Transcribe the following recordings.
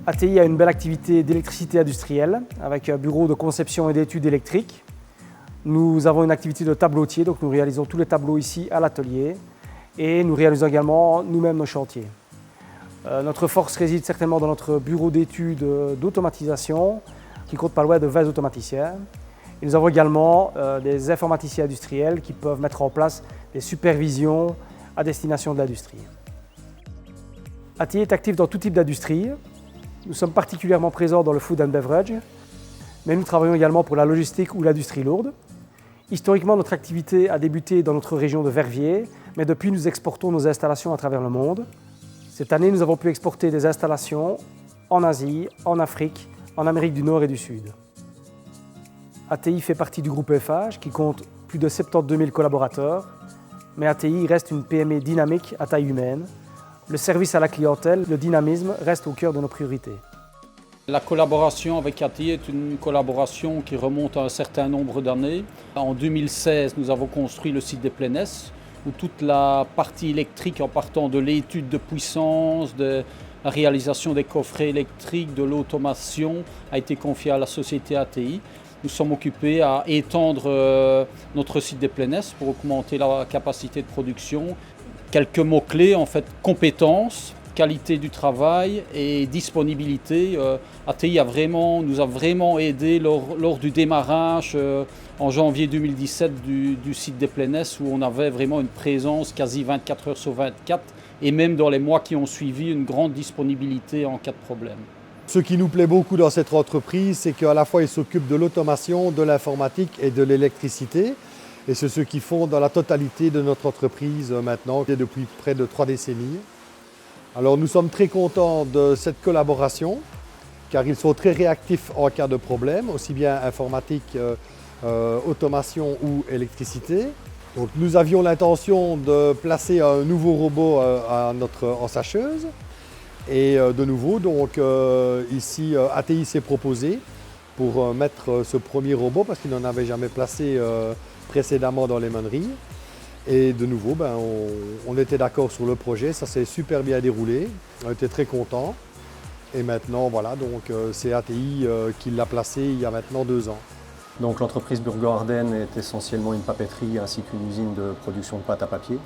ATI a une belle activité d'électricité industrielle avec un bureau de conception et d'études électriques. Nous avons une activité de tableautier, donc nous réalisons tous les tableaux ici à l'atelier et nous réalisons également nous-mêmes nos chantiers. Notre force réside certainement dans notre bureau d'études d'automatisation qui compte pas loin de 20 automaticiens. Et nous avons également des informaticiens industriels qui peuvent mettre en place des supervisions à destination de l'industrie. ATI est actif dans tout type d'industrie. Nous sommes particulièrement présents dans le food and beverage, mais nous travaillons également pour la logistique ou l'industrie lourde. Historiquement, notre activité a débuté dans notre région de Verviers, mais depuis nous exportons nos installations à travers le monde. Cette année, nous avons pu exporter des installations en Asie, en Afrique, en Amérique du Nord et du Sud. ATI fait partie du groupe Eiffage qui compte plus de 72 000 collaborateurs, mais ATI reste une PME dynamique à taille humaine. Le service à la clientèle, le dynamisme reste au cœur de nos priorités. La collaboration avec ATI est une collaboration qui remonte à un certain nombre d'années. En 2016, nous avons construit le site des Plénesses, où toute la partie électrique en partant de l'étude de puissance, de la réalisation des coffrets électriques, de l'automation a été confiée à la société ATI. Nous sommes occupés à étendre notre site des Plénesses pour augmenter la capacité de production. Quelques mots-clés, en fait, compétences, qualité du travail et disponibilité. ATI nous a vraiment aidé lors du démarrage en janvier 2017 du site des Plénesses où on avait vraiment une présence quasi 24 heures sur 24 et même dans les mois qui ont suivi une grande disponibilité en cas de problème. Ce qui nous plaît beaucoup dans cette entreprise, c'est qu'à la fois ils s'occupent de l'automation, de l'informatique et de l'électricité. Et c'est ce qu'ils font dans la totalité de notre entreprise maintenant, depuis près de 3 décennies. Alors nous sommes très contents de cette collaboration, car ils sont très réactifs en cas de problème, aussi bien informatique, automation ou électricité. Donc nous avions l'intention de placer un nouveau robot à notre ensacheuse. Et de nouveau, donc, ici, ATI s'est proposé pour mettre ce premier robot parce qu'il n'en avait jamais placé précédemment dans les meuneries. Et de nouveau, on était d'accord sur le projet, ça s'est super bien déroulé, on était très contents. Et maintenant, voilà, donc c'est ATI qui l'a placé il y a maintenant 2 ans. Donc l'entreprise Burgo-Ardennes est essentiellement une papeterie ainsi qu'une usine de production de pâte à papier.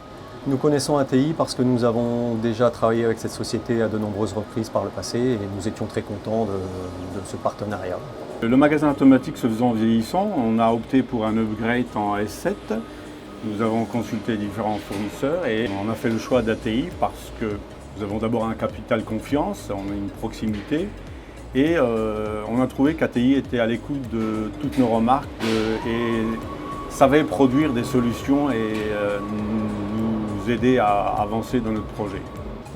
Nous connaissons ATI parce que nous avons déjà travaillé avec cette société à de nombreuses reprises par le passé et nous étions très contents de ce partenariat. Le magasin automatique se faisant vieillissant, on a opté pour un upgrade en S7. Nous avons consulté différents fournisseurs et on a fait le choix d'ATI parce que nous avons d'abord un capital confiance, on a une proximité et on a trouvé qu'ATI était à l'écoute de toutes nos remarques et savait produire des solutions et nous aider à avancer dans notre projet.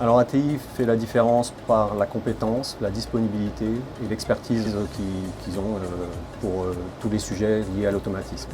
Alors ATI fait la différence par la compétence, la disponibilité et l'expertise qu'ils ont pour tous les sujets liés à l'automatisme.